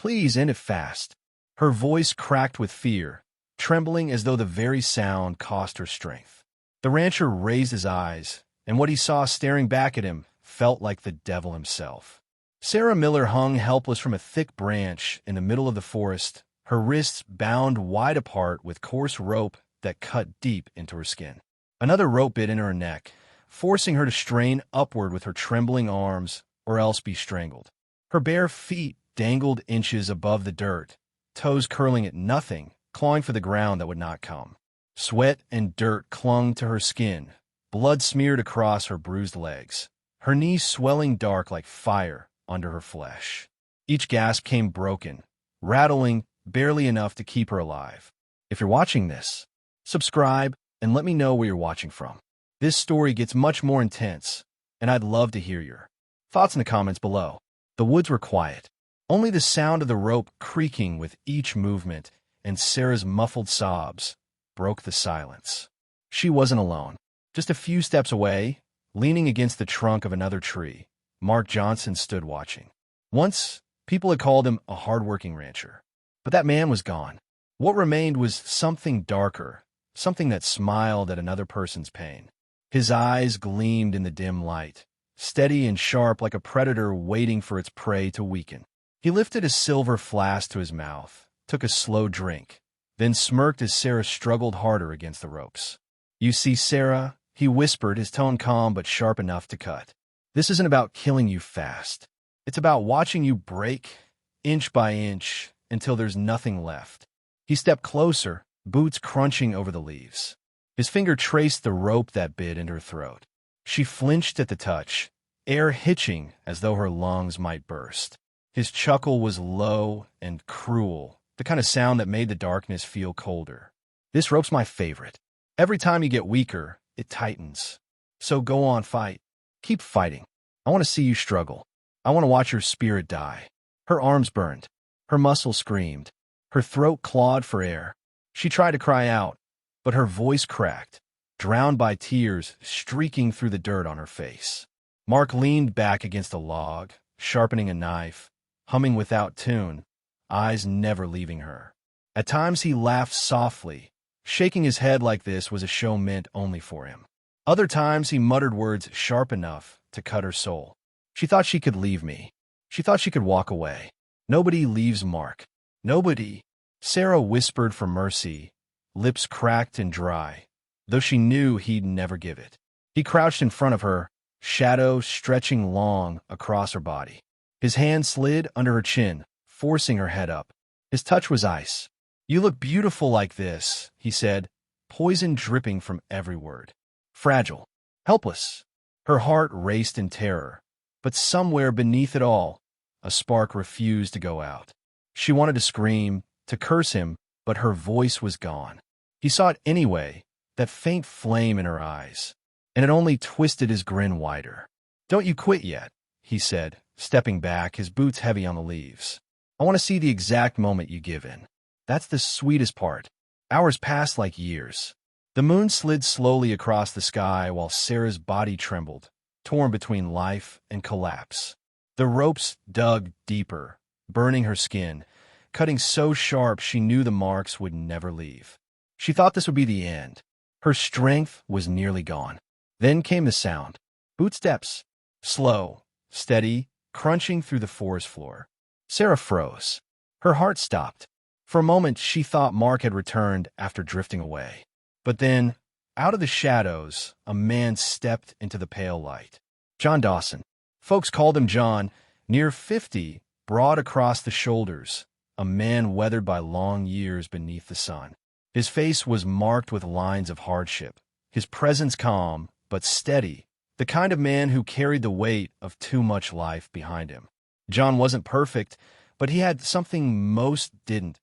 Please end it fast." Her voice cracked with fear, trembling as though the very sound cost her strength. The rancher raised his eyes, and what he saw staring back at him felt like the devil himself. Sarah Miller hung helpless from a thick branch in the middle of the forest, her wrists bound wide apart with coarse rope that cut deep into her skin. Another rope bit into her neck, forcing her to strain upward with her trembling arms or else be strangled. Her bare feet dangled inches above the dirt, toes curling at nothing, clawing for the ground that would not come. Sweat and dirt clung to her skin, blood smeared across her bruised legs, her knees swelling dark like fire under her flesh. Each gasp came broken, rattling barely enough to keep her alive. If you're watching this, subscribe and let me know where you're watching from. This story gets much more intense, and I'd love to hear your thoughts in the comments below. The woods were quiet. Only the sound of the rope creaking with each movement and Sarah's muffled sobs broke the silence. She wasn't alone. Just a few steps away, leaning against the trunk of another tree, Mark Johnson stood watching. Once, people had called him a hard-working rancher. But that man was gone. What remained was something darker, something that smiled at another person's pain. His eyes gleamed in the dim light, steady and sharp like a predator waiting for its prey to weaken. He lifted a silver flask to his mouth, took a slow drink, then smirked as Sarah struggled harder against the ropes. "You see, Sarah," he whispered, his tone calm but sharp enough to cut. "This isn't about killing you fast. It's about watching you break, inch by inch, until there's nothing left." He stepped closer, boots crunching over the leaves. His finger traced the rope that bit into her throat. She flinched at the touch, air hitching as though her lungs might burst. His chuckle was low and cruel, the kind of sound that made the darkness feel colder. "This rope's my favorite. Every time you get weaker, it tightens. So go on, fight. Keep fighting. I want to see you struggle. I want to watch your spirit die." Her arms burned. Her muscles screamed. Her throat clawed for air. She tried to cry out, but her voice cracked, drowned by tears streaking through the dirt on her face. Mark leaned back against a log, sharpening a knife, humming without tune, eyes never leaving her. At times he laughed softly, shaking his head like this was a show meant only for him. Other times he muttered words sharp enough to cut her soul. "She thought she could leave me. She thought she could walk away. Nobody leaves Mark. Nobody." Sarah whispered for mercy, lips cracked and dry, though she knew he'd never give it. He crouched in front of her, shadow stretching long across her body. His hand slid under her chin, forcing her head up. His touch was ice. "You look beautiful like this," he said, poison dripping from every word. Fragile, helpless. Her heart raced in terror, but somewhere beneath it all, a spark refused to go out. She wanted to scream, to curse him, but her voice was gone. He saw it anyway, that faint flame in her eyes, and it only twisted his grin wider. "Don't you quit yet," he said, stepping back, his boots heavy on the leaves. "I want to see the exact moment you give in. That's the sweetest part." Hours passed like years. The moon slid slowly across the sky while Sarah's body trembled, torn between life and collapse. The ropes dug deeper, burning her skin, cutting so sharp she knew the marks would never leave. She thought this would be the end. Her strength was nearly gone. Then came the sound. Boot steps. Slow, steady, crunching through the forest floor. Sarah froze. Her heart stopped. For a moment, she thought Mark had returned after drifting away. But then, out of the shadows, a man stepped into the pale light. John Dawson. Folks called him John, near 50, broad across the shoulders, a man weathered by long years beneath the sun. His face was marked with lines of hardship, his presence calm but steady, the kind of man who carried the weight of too much life behind him. John wasn't perfect, but he had something most didn't,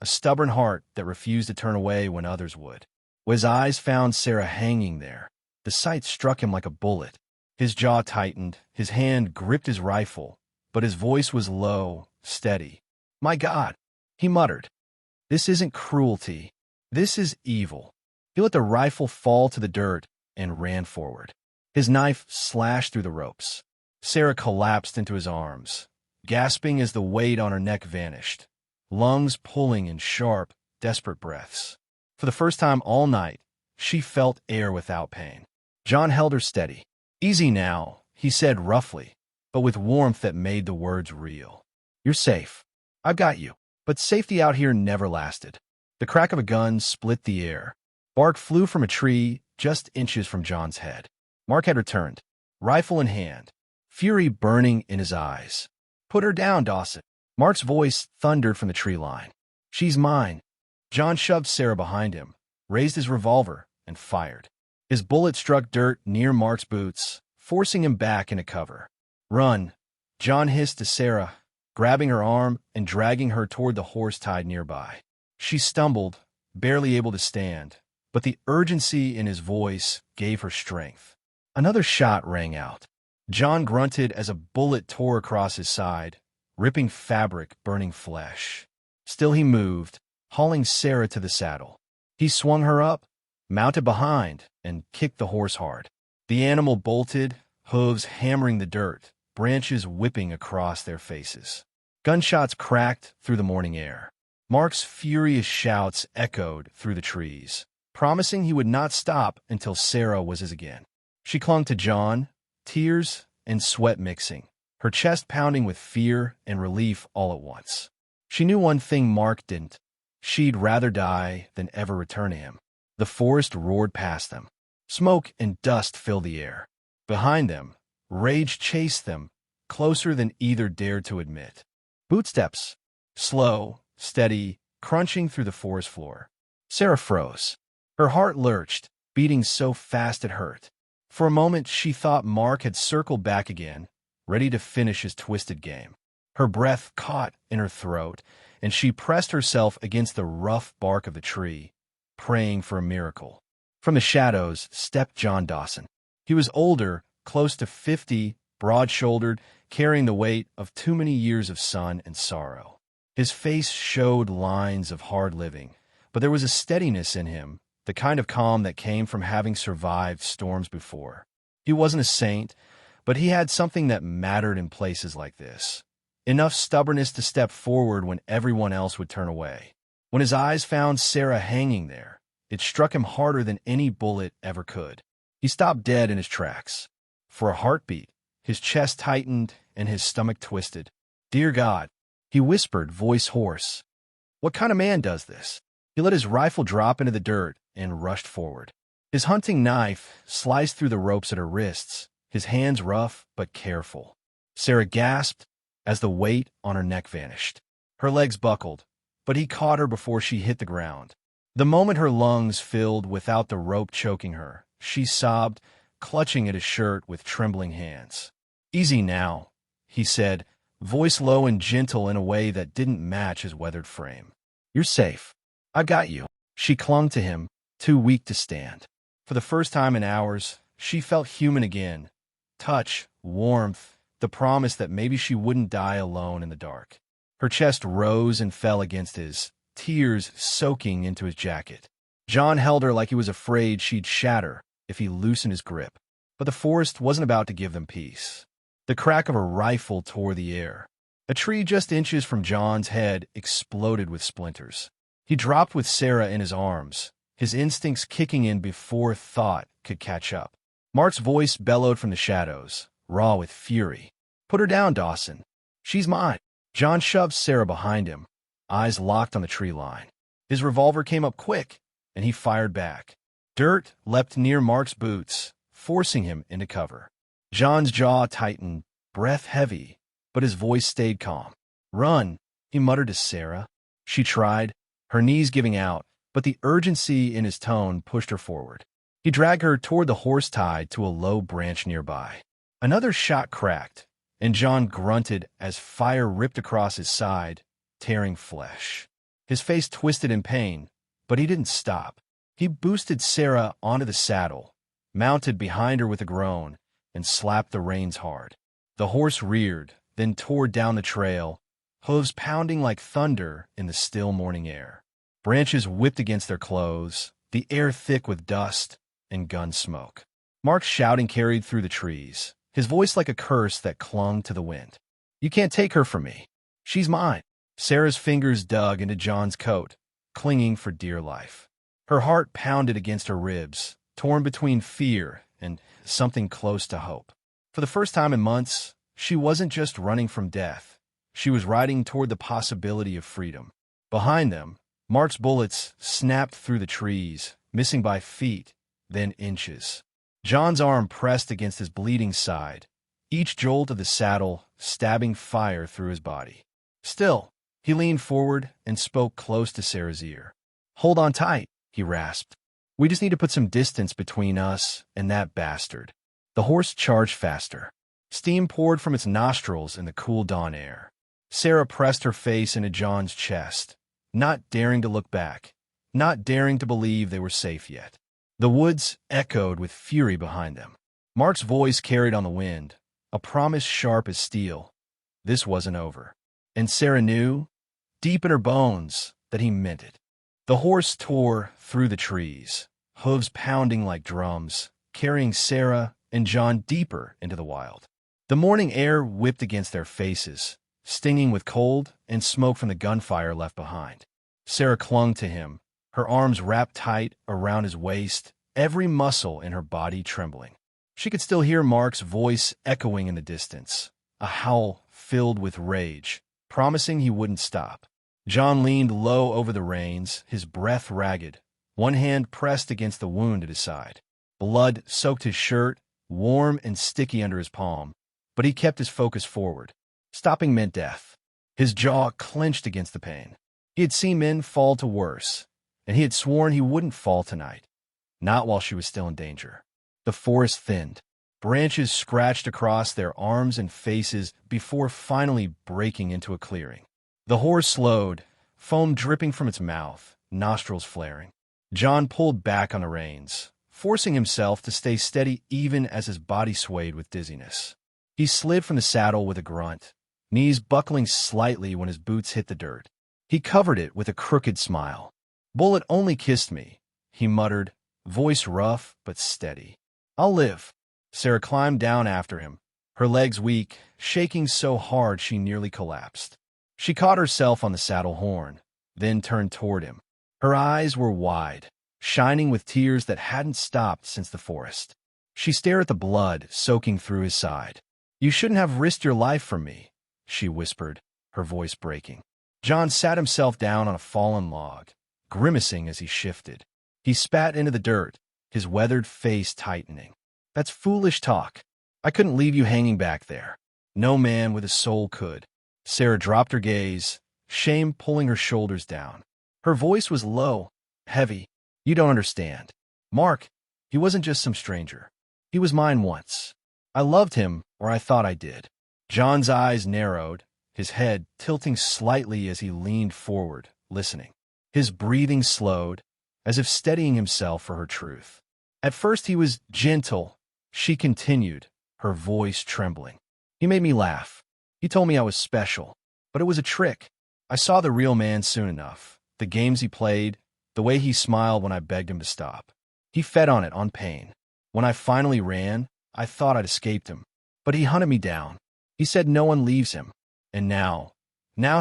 a stubborn heart that refused to turn away when others would. His eyes found Sarah hanging there. The sight struck him like a bullet. His jaw tightened, his hand gripped his rifle, but his voice was low, steady. "My God," he muttered. "This isn't cruelty. This is evil." He let the rifle fall to the dirt and ran forward. His knife slashed through the ropes. Sarah collapsed into his arms, gasping as the weight on her neck vanished, lungs pulling in sharp, desperate breaths. For the first time all night, she felt air without pain. John held her steady. "Easy now," he said roughly, but with warmth that made the words real. "You're safe. I've got you." But safety out here never lasted. The crack of a gun split the air. Bark flew from a tree just inches from John's head. Mark had returned, rifle in hand, fury burning in his eyes. "Put her down, Dawson." Mark's voice thundered from the tree line. "She's mine." John shoved Sarah behind him, raised his revolver, and fired. His bullet struck dirt near Mark's boots, forcing him back into cover. "Run," John hissed to Sarah, grabbing her arm and dragging her toward the horse tied nearby. She stumbled, barely able to stand, but the urgency in his voice gave her strength. Another shot rang out. John grunted as a bullet tore across his side, ripping fabric, burning flesh. Still he moved, hauling Sarah to the saddle. He swung her up, mounted behind, and kicked the horse hard. The animal bolted, hooves hammering the dirt, branches whipping across their faces. Gunshots cracked through the morning air. Mark's furious shouts echoed through the trees, promising he would not stop until Sarah was his again. She clung to John, tears and sweat mixing, her chest pounding with fear and relief all at once. She knew one thing Mark didn't. She'd rather die than ever return to him. The forest roared past them. Smoke and dust filled the air. Behind them, rage chased them, closer than either dared to admit. Footsteps, slow, steady, crunching through the forest floor. Sarah froze. Her heart lurched, beating so fast it hurt. For a moment, she thought Mark had circled back again, ready to finish his twisted game. Her breath caught in her throat, and she pressed herself against the rough bark of the tree, praying for a miracle. From the shadows stepped John Dawson. He was older, close to 50, broad-shouldered, carrying the weight of too many years of sun and sorrow. His face showed lines of hard living, but there was a steadiness in him, the kind of calm that came from having survived storms before. He wasn't a saint, but he had something that mattered in places like this. Enough stubbornness to step forward when everyone else would turn away. When his eyes found Sarah hanging there, it struck him harder than any bullet ever could. He stopped dead in his tracks. For a heartbeat, his chest tightened and his stomach twisted. "Dear God," he whispered, voice hoarse. "What kind of man does this?" He let his rifle drop into the dirt and rushed forward. His hunting knife sliced through the ropes at her wrists, his hands rough but careful. Sarah gasped as the weight on her neck vanished. Her legs buckled, but he caught her before she hit the ground. The moment her lungs filled without the rope choking her, she sobbed, clutching at his shirt with trembling hands. "Easy now," he said, voice low and gentle in a way that didn't match his weathered frame. "You're safe. I've got you." She clung to him, too weak to stand. For the first time in hours, she felt human again. Touch, warmth, the promise that maybe she wouldn't die alone in the dark. Her chest rose and fell against his, tears soaking into his jacket. John held her like he was afraid she'd shatter if he loosened his grip. But the forest wasn't about to give them peace. The crack of a rifle tore the air. A tree just inches from John's head exploded with splinters. He dropped with Sarah in his arms, his instincts kicking in before thought could catch up. Mark's voice bellowed from the shadows, raw with fury. "Put her down, Dawson. She's mine." John shoved Sarah behind him, eyes locked on the tree line. His revolver came up quick, and he fired back. Dirt leapt near Mark's boots, forcing him into cover. John's jaw tightened, breath heavy, but his voice stayed calm. "Run," he muttered to Sarah. She tried, her knees giving out, but the urgency in his tone pushed her forward. He dragged her toward the horse tied to a low branch nearby. Another shot cracked, and John grunted as fire ripped across his side, tearing flesh. His face twisted in pain, but he didn't stop. He boosted Sarah onto the saddle, mounted behind her with a groan, and slapped the reins hard. The horse reared, then tore down the trail, hooves pounding like thunder in the still morning air. Branches whipped against their clothes, the air thick with dust and gun smoke. Mark's shouting carried through the trees, his voice like a curse that clung to the wind. You can't take her from me. She's mine. Sarah's fingers dug into John's coat, clinging for dear life. Her heart pounded against her ribs, torn between fear and something close to hope. For the first time in months, she wasn't just running from death. She was riding toward the possibility of freedom. Behind them, Mark's bullets snapped through the trees, missing by feet, then inches. John's arm pressed against his bleeding side, each jolt of the saddle stabbing fire through his body. Still, he leaned forward and spoke close to Sarah's ear. "Hold on tight," he rasped. "We just need to put some distance between us and that bastard." The horse charged faster. Steam poured from its nostrils in the cool dawn air. Sarah pressed her face into John's chest, not daring to look back, not daring to believe they were safe yet. The woods echoed with fury behind them. Mark's voice carried on the wind, a promise sharp as steel. This wasn't over. And Sarah knew, deep in her bones, that he meant it. The horse tore through the trees, hooves pounding like drums, carrying Sarah and John deeper into the wild. The morning air whipped against their faces, stinging with cold and smoke from the gunfire left behind. Sarah clung to him, her arms wrapped tight around his waist, every muscle in her body trembling. She could still hear Mark's voice echoing in the distance, a howl filled with rage, promising he wouldn't stop. John leaned low over the reins, his breath ragged, one hand pressed against the wound at his side. Blood soaked his shirt, warm and sticky under his palm, but he kept his focus forward. Stopping meant death. His jaw clenched against the pain. He had seen men fall to worse, and he had sworn he wouldn't fall tonight. Not while she was still in danger. The forest thinned. Branches scratched across their arms and faces before finally breaking into a clearing. The horse slowed, foam dripping from its mouth, nostrils flaring. John pulled back on the reins, forcing himself to stay steady even as his body swayed with dizziness. He slid from the saddle with a grunt, knees buckling slightly when his boots hit the dirt. He covered it with a crooked smile. "Bullet only kissed me," he muttered, voice rough but steady. "I'll live." Sarah climbed down after him, her legs weak, shaking so hard she nearly collapsed. She caught herself on the saddle horn, then turned toward him. Her eyes were wide, shining with tears that hadn't stopped since the forest. She stared at the blood soaking through his side. "You shouldn't have risked your life for me," she whispered, her voice breaking. John sat himself down on a fallen log, grimacing as he shifted. He spat into the dirt, his weathered face tightening. "That's foolish talk. I couldn't leave you hanging back there. No man with a soul could." Sarah dropped her gaze, shame pulling her shoulders down. Her voice was low, heavy. "You don't understand. Mark, he wasn't just some stranger. He was mine once. I loved him, or I thought I did." John's eyes narrowed, his head tilting slightly as he leaned forward, listening. His breathing slowed, as if steadying himself for her truth. At first he was gentle, she continued, her voice trembling. "He made me laugh. He told me I was special, but it was a trick. I saw the real man soon enough, the games he played, the way he smiled when I begged him to stop. He fed on it, on pain. When I finally ran, I thought I'd escaped him, but he hunted me down. He said no one leaves him, and now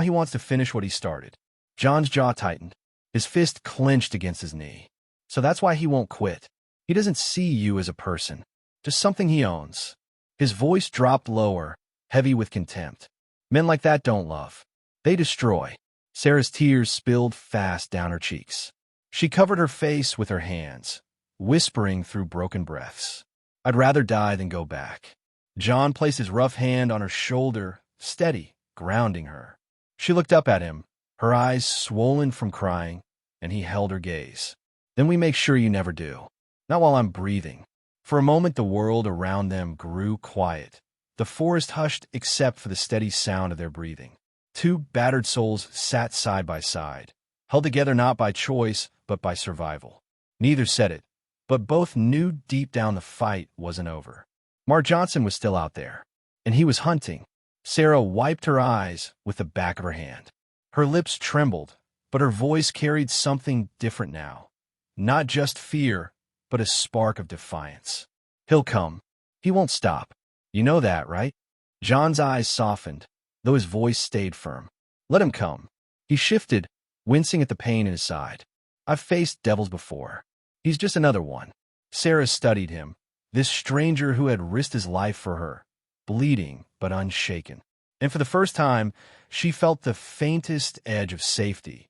he wants to finish what he started." John's jaw tightened, his fist clenched against his knee. "So that's why he won't quit. He doesn't see you as a person, just something he owns." His voice dropped lower, heavy with contempt. "Men like that don't love. They destroy." Sarah's tears spilled fast down her cheeks. She covered her face with her hands, whispering through broken breaths. "I'd rather die than go back." John placed his rough hand on her shoulder, steady, grounding her. She looked up at him, her eyes swollen from crying, and he held her gaze. "Then we make sure you never do. Not while I'm breathing." For a moment the world around them grew quiet. The forest hushed except for the steady sound of their breathing. Two battered souls sat side by side, held together not by choice, but by survival. Neither said it, but both knew deep down the fight wasn't over. Mark Johnson was still out there, and he was hunting. Sarah wiped her eyes with the back of her hand. Her lips trembled, but her voice carried something different now. Not just fear, but a spark of defiance. "He'll come. He won't stop. You know that, right?" John's eyes softened, though his voice stayed firm. Let him come. He shifted, wincing at the pain in his side. I've faced devils before. He's just another one. Sarah studied him, this stranger who had risked his life for her, bleeding but unshaken. And for the first time, she felt the faintest edge of safety,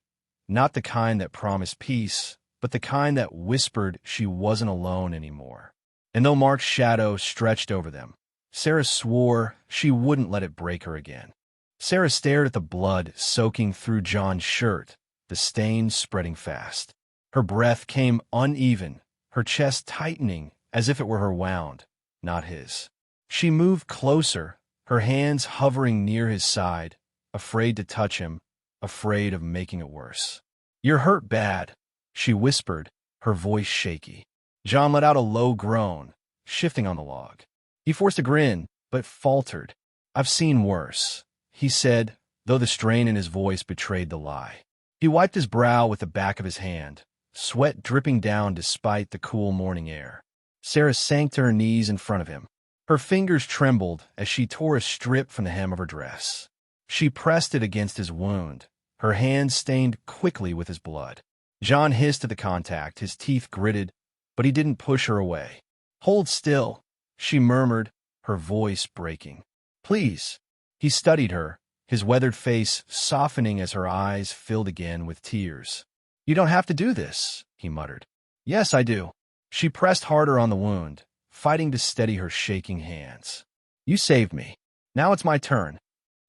not the kind that promised peace, but the kind that whispered she wasn't alone anymore. And though Mark's shadow stretched over them, Sarah swore she wouldn't let it break her again. Sarah stared at the blood soaking through John's shirt, the stains spreading fast. Her breath came uneven, her chest tightening as if it were her wound, not his. She moved closer, her hands hovering near his side, afraid to touch him, afraid of making it worse. You're hurt bad, she whispered, her voice shaky. John let out a low groan, shifting on the log. He forced a grin, but faltered. I've seen worse, he said, though the strain in his voice betrayed the lie. He wiped his brow with the back of his hand, sweat dripping down despite the cool morning air. Sarah sank to her knees in front of him. Her fingers trembled as she tore a strip from the hem of her dress. She pressed it against his wound, her hands stained quickly with his blood. John hissed at the contact, his teeth gritted, but he didn't push her away. Hold still, she murmured, her voice breaking. Please. He studied her, his weathered face softening as her eyes filled again with tears. You don't have to do this, he muttered. Yes, I do. She pressed harder on the wound, fighting to steady her shaking hands. You saved me. Now it's my turn.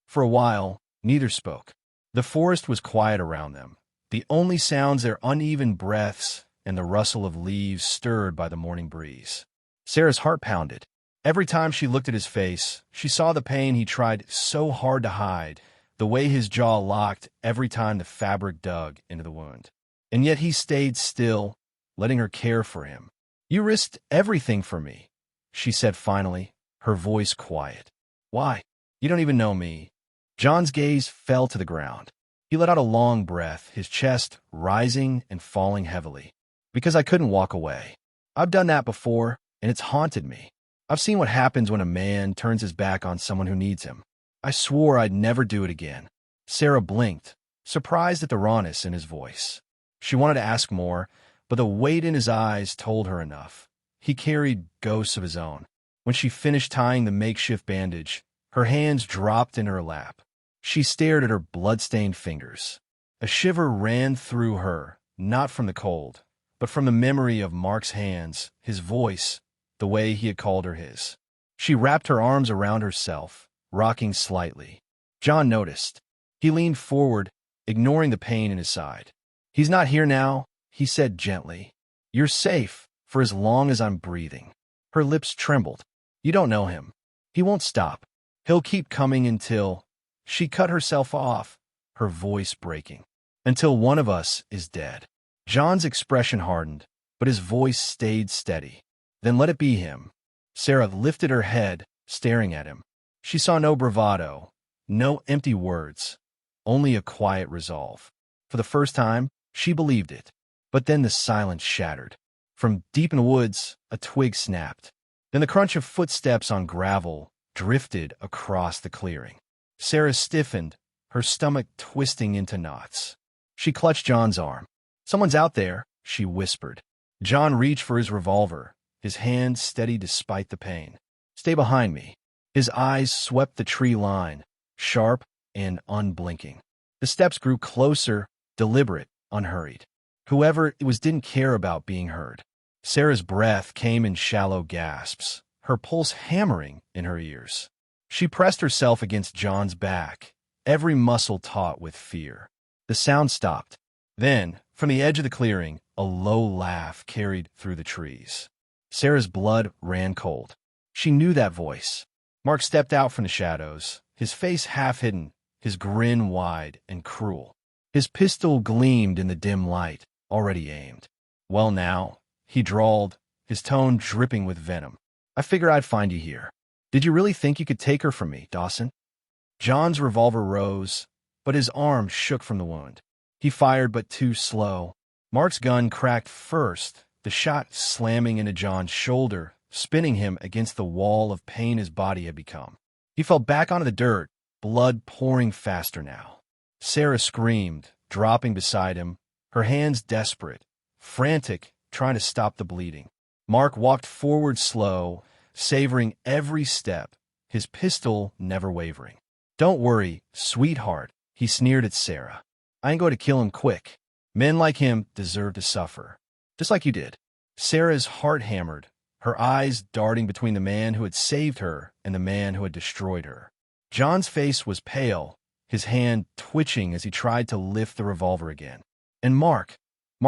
For a while, neither spoke. The forest was quiet around them, the only sounds their uneven breaths and the rustle of leaves stirred by the morning breeze. Sarah's heart pounded. Every time she looked at his face, she saw the pain he tried so hard to hide, the way his jaw locked every time the fabric dug into the wound. And yet he stayed still, letting her care for him. You risked everything for me, she said finally, her voice quiet. Why? You don't even know me. John's gaze fell to the ground. He let out a long breath, his chest rising and falling heavily. Because I couldn't walk away. I've done that before, and it's haunted me. I've seen what happens when a man turns his back on someone who needs him. I swore I'd never do it again. Sarah blinked, surprised at the rawness in his voice. She wanted to ask more, but the weight in his eyes told her enough. He carried ghosts of his own. When she finished tying the makeshift bandage, her hands dropped in her lap. She stared at her blood-stained fingers. A shiver ran through her, not from the cold, but from the memory of Mark's hands, his voice, the way he had called her his. She wrapped her arms around herself, rocking slightly. John noticed. He leaned forward, ignoring the pain in his side. He's not here now, he said gently. You're safe, for as long as I'm breathing. Her lips trembled. You don't know him. He won't stop. He'll keep coming until... She cut herself off, her voice breaking. Until one of us is dead. John's expression hardened, but his voice stayed steady. Then let it be him. Sarah lifted her head, staring at him. She saw no bravado, no empty words, only a quiet resolve. For the first time, she believed it. But then the silence shattered. From deep in the woods, a twig snapped. Then the crunch of footsteps on gravel drifted across the clearing. Sarah stiffened, her stomach twisting into knots. She clutched John's arm. Someone's out there, she whispered. John reached for his revolver, his hand steady despite the pain. Stay behind me. His eyes swept the tree line, sharp and unblinking. The steps grew closer, deliberate, unhurried. Whoever it was didn't care about being heard. Sarah's breath came in shallow gasps, her pulse hammering in her ears. She pressed herself against John's back, every muscle taut with fear. The sound stopped. Then, from the edge of the clearing, a low laugh carried through the trees. Sarah's blood ran cold. She knew that voice. Mark stepped out from the shadows, his face half hidden, his grin wide and cruel. His pistol gleamed in the dim light, already aimed. Well now, he drawled, his tone dripping with venom. I figured I'd find you here. Did you really think you could take her from me, Dawson? John's revolver rose, but his arm shook from the wound. He fired, but too slow. Mark's gun cracked first, the shot slamming into John's shoulder, spinning him against the wall of pain his body had become. He fell back onto the dirt, blood pouring faster now. Sarah screamed, dropping beside him, her hands desperate, frantic, trying to stop the bleeding. Mark walked forward slow, savoring every step, his pistol never wavering. "Don't worry, sweetheart," he sneered at Sarah. "I ain't going to kill him quick. Men like him deserve to suffer. Just like you did." Sarah's heart hammered, her eyes darting between the man who had saved her and the man who had destroyed her. John's face was pale, his hand twitching as he tried to lift the revolver again. And Mark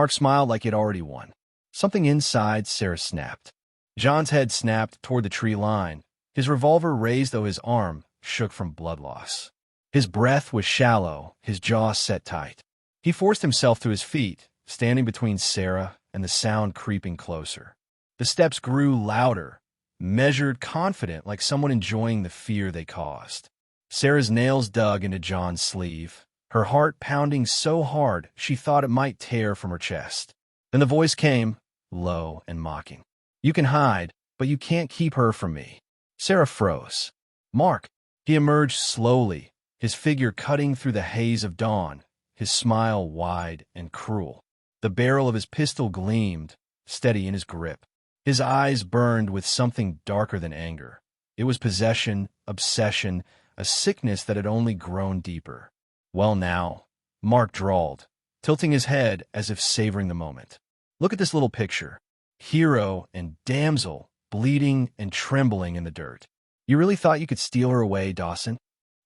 smiled like he'd already won. Something inside Sarah snapped. John's head snapped toward the tree line, his revolver raised though his arm shook from blood loss. His breath was shallow, his jaw set tight. He forced himself to his feet, standing between Sarah and the sound creeping closer. The steps grew louder, measured, confident, like someone enjoying the fear they caused. Sarah's nails dug into John's sleeve, her heart pounding so hard she thought it might tear from her chest. Then the voice came, low and mocking. "You can hide, but you can't keep her from me." Sarah froze. "Mark." He emerged slowly, his figure cutting through the haze of dawn, his smile wide and cruel. The barrel of his pistol gleamed, steady in his grip. His eyes burned with something darker than anger. It was possession, obsession, a sickness that had only grown deeper. "Well now," Mark drawled, tilting his head as if savoring the moment. "Look at this little picture. Hero and damsel, bleeding and trembling in the dirt. You really thought you could steal her away, Dawson?"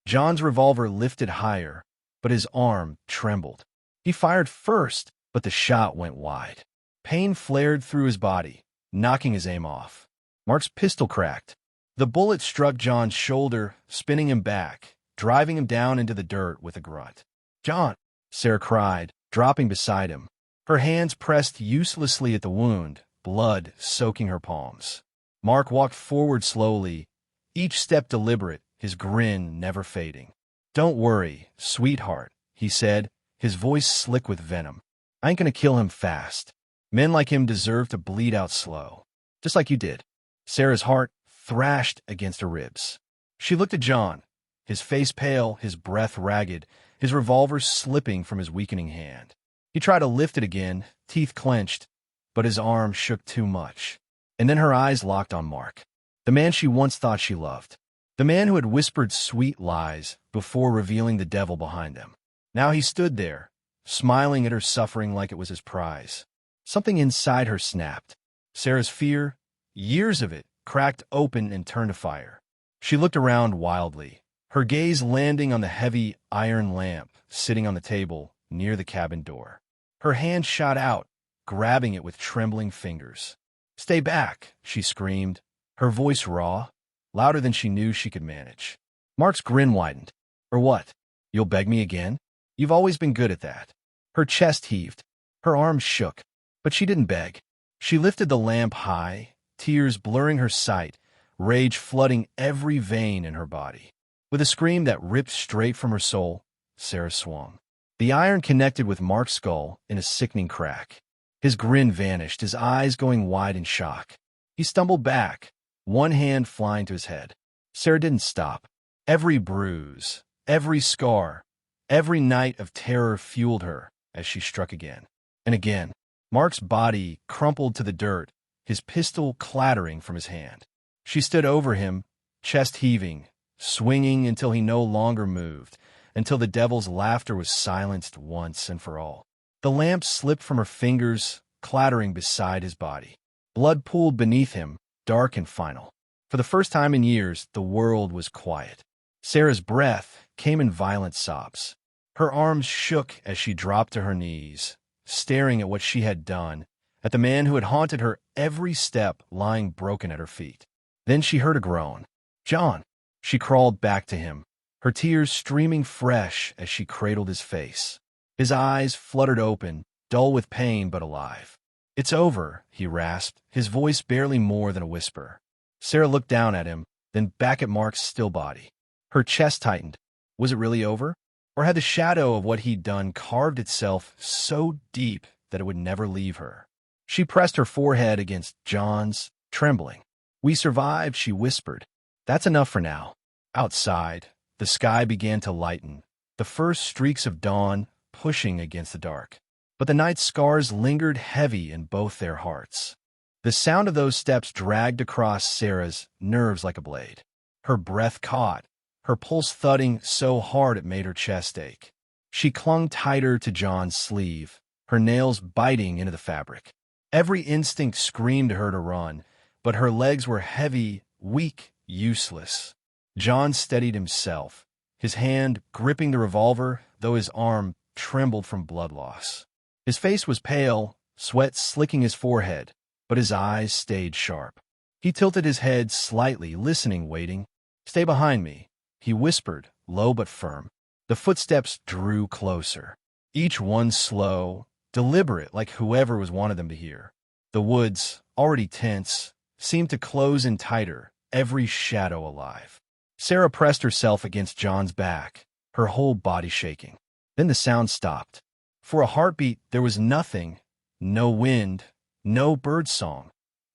John's revolver lifted higher, but his arm trembled. He fired first, but the shot went wide. Pain flared through his body, knocking his aim off. Mark's pistol cracked. The bullet struck John's shoulder, spinning him back, driving him down into the dirt with a grunt. "John!" Sarah cried, dropping beside him. Her hands pressed uselessly at the wound, blood soaking her palms. Mark walked forward slowly, each step deliberate, his grin never fading. "Don't worry, sweetheart," he said, his voice slick with venom. "I ain't gonna kill him fast. Men like him deserve to bleed out slow. Just like you did." Sarah's heart thrashed against her ribs. She looked at John, his face pale, his breath ragged, his revolver slipping from his weakening hand. He tried to lift it again, teeth clenched, but his arm shook too much. And then her eyes locked on Mark, the man she once thought she loved, the man who had whispered sweet lies before revealing the devil behind them. Now he stood there, smiling at her suffering like it was his prize. Something inside her snapped. Sarah's fear, years of it, cracked open and turned to fire. She looked around wildly, her gaze landing on the heavy iron lamp sitting on the table near the cabin door. Her hand shot out, grabbing it with trembling fingers. "Stay back," she screamed, her voice raw, louder than she knew she could manage. Mark's grin widened. "Or what? You'll beg me again? You've always been good at that." Her chest heaved, her arms shook, but she didn't beg. She lifted the lamp high, tears blurring her sight, rage flooding every vein in her body. With a scream that ripped straight from her soul, Sarah swung. The iron connected with Mark's skull in a sickening crack. His grin vanished, his eyes going wide in shock. He stumbled back, one hand flying to his head. Sarah didn't stop. Every bruise, every scar, every night of terror fueled her as she struck again and again. Mark's body crumpled to the dirt, his pistol clattering from his hand. She stood over him, chest heaving, swinging until he no longer moved, until the devil's laughter was silenced once and for all. The lamp slipped from her fingers, clattering beside his body. Blood pooled beneath him, dark and final. For the first time in years, the world was quiet. Sarah's breath came in violent sobs. Her arms shook as she dropped to her knees, staring at what she had done, at the man who had haunted her every step lying broken at her feet. Then she heard a groan. "John!" She crawled back to him, her tears streaming fresh as she cradled his face. His eyes fluttered open, dull with pain but alive. "It's over," he rasped, his voice barely more than a whisper. Sarah looked down at him, then back at Mark's still body. Her chest tightened. Was it really over? Or had the shadow of what he'd done carved itself so deep that it would never leave her? She pressed her forehead against John's, trembling. "We survived," she whispered. "That's enough for now." Outside, the sky began to lighten, the first streaks of dawn pushing against the dark. But the night's scars lingered heavy in both their hearts. The sound of those steps dragged across Sarah's nerves like a blade. Her breath caught, her pulse thudding so hard it made her chest ache. She clung tighter to John's sleeve, her nails biting into the fabric. Every instinct screamed to her to run, but her legs were heavy, weak, useless. John steadied himself, his hand gripping the revolver, though his arm trembled from blood loss. His face was pale, sweat slicking his forehead, but his eyes stayed sharp. He tilted his head slightly, listening, waiting. "Stay behind me," he whispered, low but firm. The footsteps drew closer, each one slow, deliberate, like whoever was wanted them to hear. The woods, already tense, seemed to close in tighter, every shadow alive. Sarah pressed herself against John's back, her whole body shaking. Then the sound stopped. For a heartbeat, there was nothing, no wind, no bird song,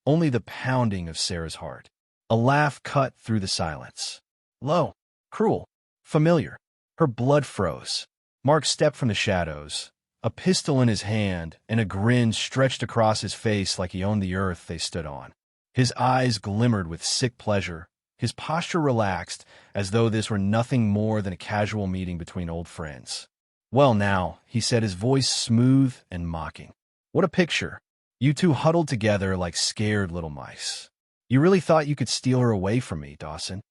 only the pounding of Sarah's heart. A laugh cut through the silence. Low, cruel, familiar. Her blood froze. Mark stepped from the shadows, a pistol in his hand, and a grin stretched across his face like he owned the earth they stood on. His eyes glimmered with sick pleasure, his posture relaxed, as though this were nothing more than a casual meeting between old friends. "Well now," he said, his voice smooth and mocking. "What a picture. You two huddled together like scared little mice. You really thought you could steal her away from me, Dawson?"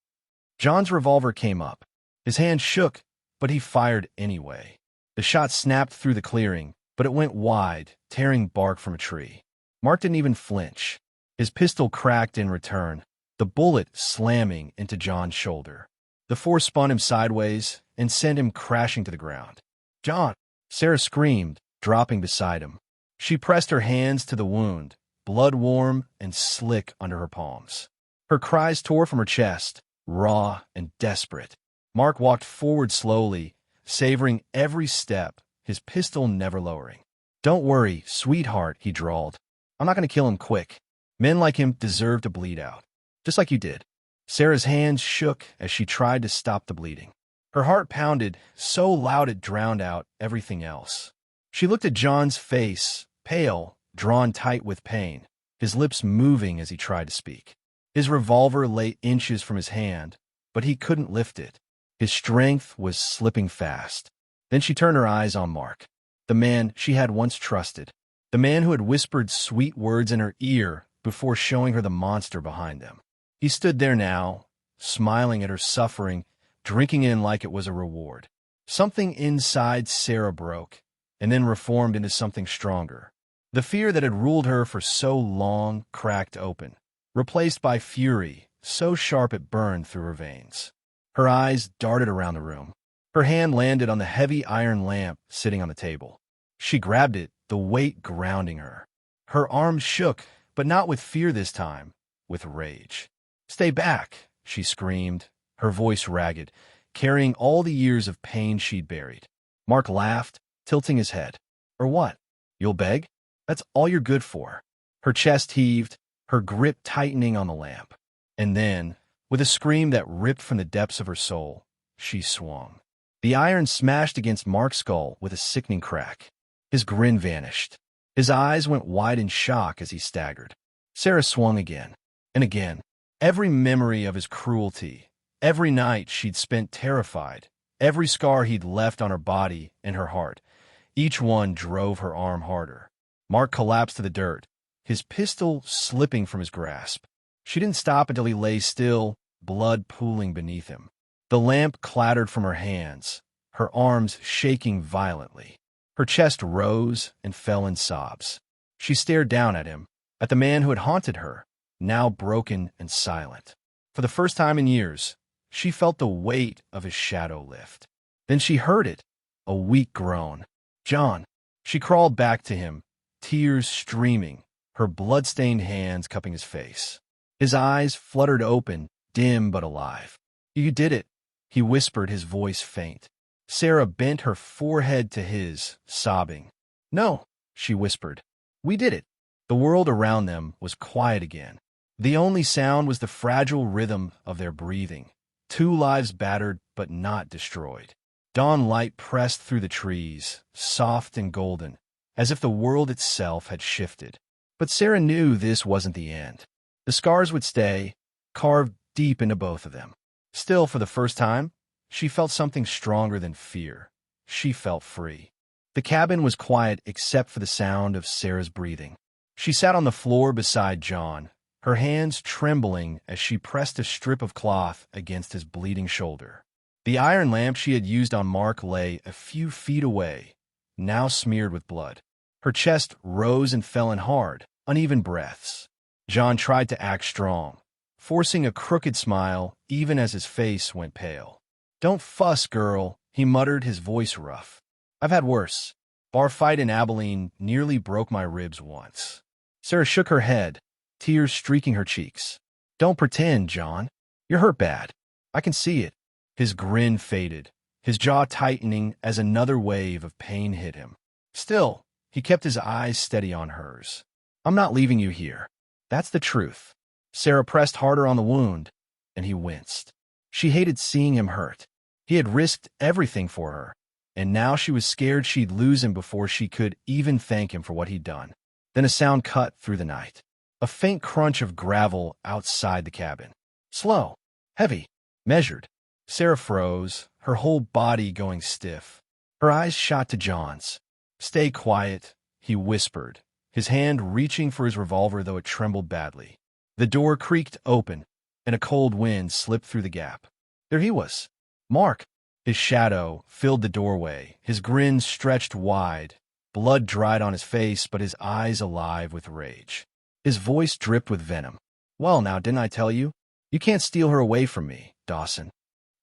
John's revolver came up. His hand shook, but he fired anyway. The shot snapped through the clearing, but it went wide, tearing bark from a tree. Mark didn't even flinch. His pistol cracked in return, the bullet slamming into John's shoulder. The force spun him sideways and sent him crashing to the ground. "John!" Sarah screamed, dropping beside him. She pressed her hands to the wound, blood warm and slick under her palms. Her cries tore from her chest, raw and desperate. Mark walked forward slowly, savoring every step, his pistol never lowering. "Don't worry, sweetheart," he drawled. "I'm not going to kill him quick. Men like him deserve to bleed out, just like you did." Sarah's hands shook as she tried to stop the bleeding. Her heart pounded so loud it drowned out everything else. She looked at John's face, pale, drawn tight with pain, his lips moving as he tried to speak. His revolver lay inches from his hand, but he couldn't lift it. His strength was slipping fast. Then she turned her eyes on Mark, the man she had once trusted, the man who had whispered sweet words in her ear before showing her the monster behind them. He stood there now, smiling at her suffering, drinking in like it was a reward. Something inside Sarah broke, and then reformed into something stronger. The fear that had ruled her for so long cracked open, replaced by fury so sharp it burned through her veins. Her eyes darted around the room. Her hand landed on the heavy iron lamp sitting on the table. She grabbed it, the weight grounding her. Her arms shook, but not with fear this time, with rage. "Stay back," she screamed, her voice ragged, carrying all the years of pain she'd buried. Mark laughed, tilting his head. "Or what? You'll beg? That's all you're good for." Her chest heaved, her grip tightening on the lamp. And then, with a scream that ripped from the depths of her soul, she swung. The iron smashed against Mark's skull with a sickening crack. His grin vanished. His eyes went wide in shock as he staggered. Sarah swung again, and again. Every memory of his cruelty, every night she'd spent terrified, every scar he'd left on her body and her heart, each one drove her arm harder. Mark collapsed to the dirt, his pistol slipping from his grasp. She didn't stop until he lay still, blood pooling beneath him. The lamp clattered from her hands, her arms shaking violently. Her chest rose and fell in sobs. She stared down at him, at the man who had haunted her, now broken and silent. For the first time in years, she felt the weight of his shadow lift. Then she heard it, a weak groan. "John!" She crawled back to him, tears streaming, her blood-stained hands cupping his face. His eyes fluttered open, dim but alive. "You did it," he whispered, his voice faint. Sarah bent her forehead to his, sobbing. "No," she whispered. "We did it." The world around them was quiet again. The only sound was the fragile rhythm of their breathing. Two lives battered, but not destroyed. Dawn light pressed through the trees, soft and golden, as if the world itself had shifted. But Sarah knew this wasn't the end. The scars would stay, carved deep into both of them. Still, for the first time, she felt something stronger than fear. She felt free. The cabin was quiet except for the sound of Sarah's breathing. She sat on the floor beside John, her hands trembling as she pressed a strip of cloth against his bleeding shoulder. The iron lamp she had used on Mark lay a few feet away, now smeared with blood. Her chest rose and fell in hard, uneven breaths. John tried to act strong, forcing a crooked smile even as his face went pale. "Don't fuss, girl," he muttered, his voice rough. "I've had worse. Bar fight in Abilene nearly broke my ribs once." Sarah shook her head, tears streaking her cheeks. "Don't pretend, John. You're hurt bad. I can see it." His grin faded, his jaw tightening as another wave of pain hit him. Still, he kept his eyes steady on hers. "I'm not leaving you here. That's the truth." Sarah pressed harder on the wound, and he winced. She hated seeing him hurt. He had risked everything for her, and now she was scared she'd lose him before she could even thank him for what he'd done. Then a sound cut through the night. A faint crunch of gravel outside the cabin. Slow, heavy, measured. Sarah froze, her whole body going stiff. Her eyes shot to John's. "Stay quiet," he whispered, his hand reaching for his revolver though it trembled badly. The door creaked open, and a cold wind slipped through the gap. There he was, Mark. His shadow filled the doorway, his grin stretched wide, blood dried on his face but his eyes alive with rage. His voice dripped with venom. "Well now, didn't I tell you? You can't steal her away from me, Dawson."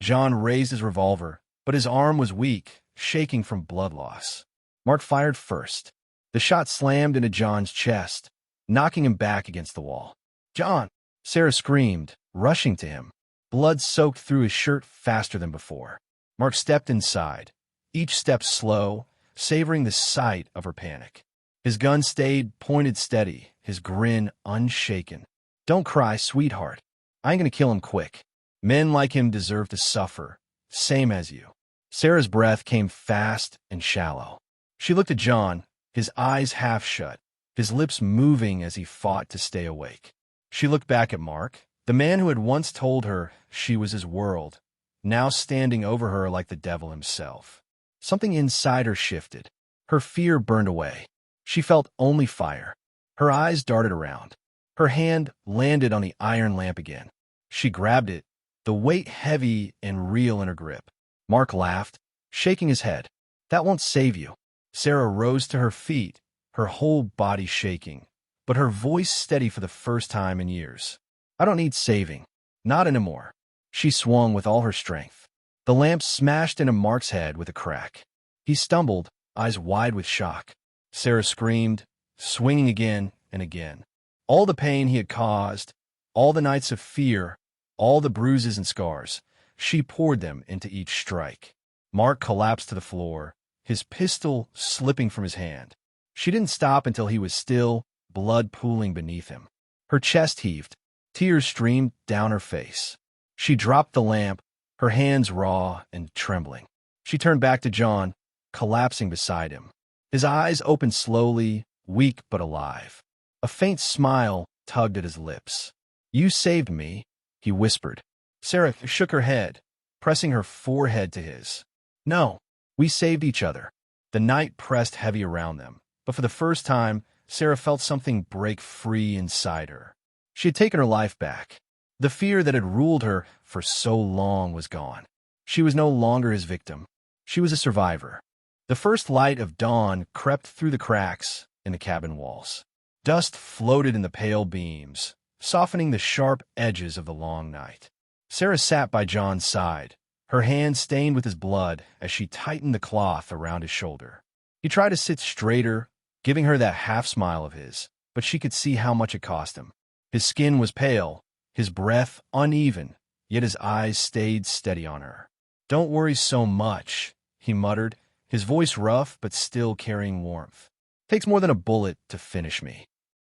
John raised his revolver, but his arm was weak, shaking from blood loss. Mark fired first. The shot slammed into John's chest, knocking him back against the wall. "John!" Sarah screamed, rushing to him. Blood soaked through his shirt faster than before. Mark stepped inside, each step slow, savoring the sight of her panic. His gun stayed pointed steady, his grin unshaken. "Don't cry, sweetheart. I ain't gonna kill him quick. Men like him deserve to suffer, same as you." Sarah's breath came fast and shallow. She looked at John, his eyes half shut, his lips moving as he fought to stay awake. She looked back at Mark, the man who had once told her she was his world, now standing over her like the devil himself. Something inside her shifted. Her fear burned away. She felt only fire. Her eyes darted around. Her hand landed on the iron lamp again. She grabbed it, the weight heavy and real in her grip. Mark laughed, shaking his head. "That won't save you." Sarah rose to her feet, her whole body shaking, but her voice steady for the first time in years. "I don't need saving. Not anymore." She swung with all her strength. The lamp smashed into Mark's head with a crack. He stumbled, eyes wide with shock. Sarah screamed, swinging again and again. All the pain he had caused, all the nights of fear, all the bruises and scars, she poured them into each strike. Mark collapsed to the floor, his pistol slipping from his hand. She didn't stop until he was still, blood pooling beneath him. Her chest heaved, tears streamed down her face. She dropped the lamp, her hands raw and trembling. She turned back to John, collapsing beside him. His eyes opened slowly, weak but alive. A faint smile tugged at his lips. "You saved me," he whispered. Sarah shook her head, pressing her forehead to his. "No, we saved each other." The night pressed heavy around them, but for the first time, Sarah felt something break free inside her. She had taken her life back. The fear that had ruled her for so long was gone. She was no longer his victim. She was a survivor. The first light of dawn crept through the cracks in the cabin walls. Dust floated in the pale beams, softening the sharp edges of the long night. Sarah sat by John's side, her hand stained with his blood as she tightened the cloth around his shoulder. He tried to sit straighter, giving her that half-smile of his, but she could see how much it cost him. His skin was pale, his breath uneven, yet his eyes stayed steady on her. "Don't worry so much," he muttered, his voice rough but still carrying warmth. "Takes more than a bullet to finish me."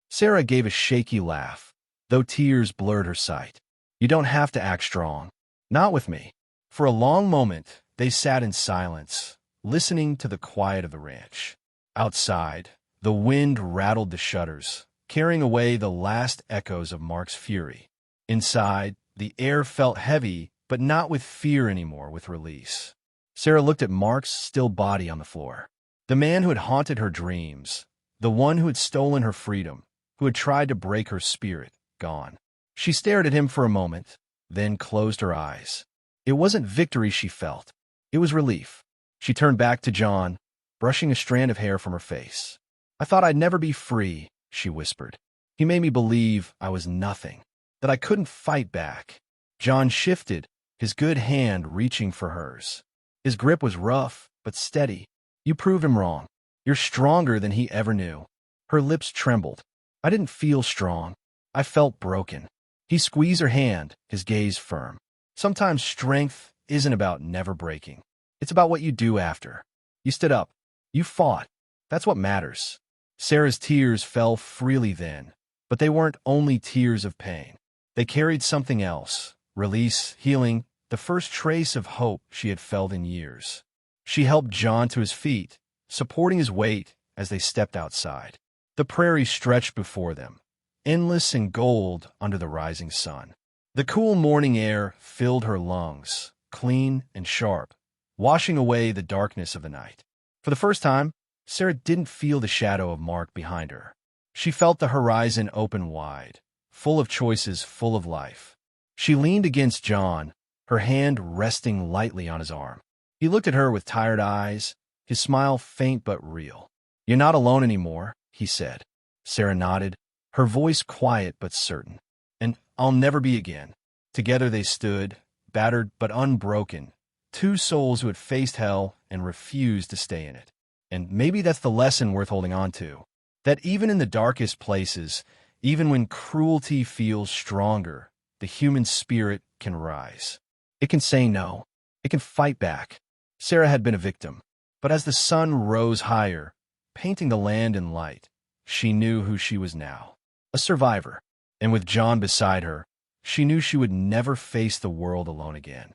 Sarah gave a shaky laugh, though tears blurred her sight. "You don't have to act strong. Not with me. For a long moment, they sat in silence, listening to the quiet of the ranch. Outside, the wind rattled the shutters, carrying away the last echoes of Mark's fury. Inside, the air felt heavy, but not with fear anymore, with release. Sarah looked at Mark's still body on the floor. The man who had haunted her dreams, the one who had stolen her freedom, who had tried to break her spirit, gone. She stared at him for a moment, then closed her eyes. It wasn't victory she felt. It was relief. She turned back to John, brushing a strand of hair from her face. "I thought I'd never be free," she whispered. "He made me believe I was nothing, that I couldn't fight back." John shifted, his good hand reaching for hers. His grip was rough, but steady. "You proved him wrong. You're stronger than he ever knew." Her lips trembled. "I didn't feel strong. I felt broken." He squeezed her hand, his gaze firm. "Sometimes strength isn't about never breaking. It's about what you do after. You stood up. You fought. That's what matters." Sarah's tears fell freely then, but they weren't only tears of pain. They carried something else: release, healing, the first trace of hope she had felt in years. She helped John to his feet, supporting his weight as they stepped outside. The prairie stretched before them, endless and gold under the rising sun. The cool morning air filled her lungs, clean and sharp, washing away the darkness of the night. For the first time, Sarah didn't feel the shadow of Mark behind her. She felt the horizon open wide, full of choices, full of life. She leaned against John, her hand resting lightly on his arm. He looked at her with tired eyes, his smile faint but real. "You're not alone anymore," he said. Sarah nodded, her voice quiet but certain. "And I'll never be again." Together they stood, battered but unbroken, two souls who had faced hell and refused to stay in it. And maybe that's the lesson worth holding on to, that even in the darkest places, even when cruelty feels stronger, the human spirit can rise. It can say no. It can fight back. Sarah had been a victim, but as the sun rose higher, painting the land in light, she knew who she was now: a survivor. And with John beside her, she knew she would never face the world alone again.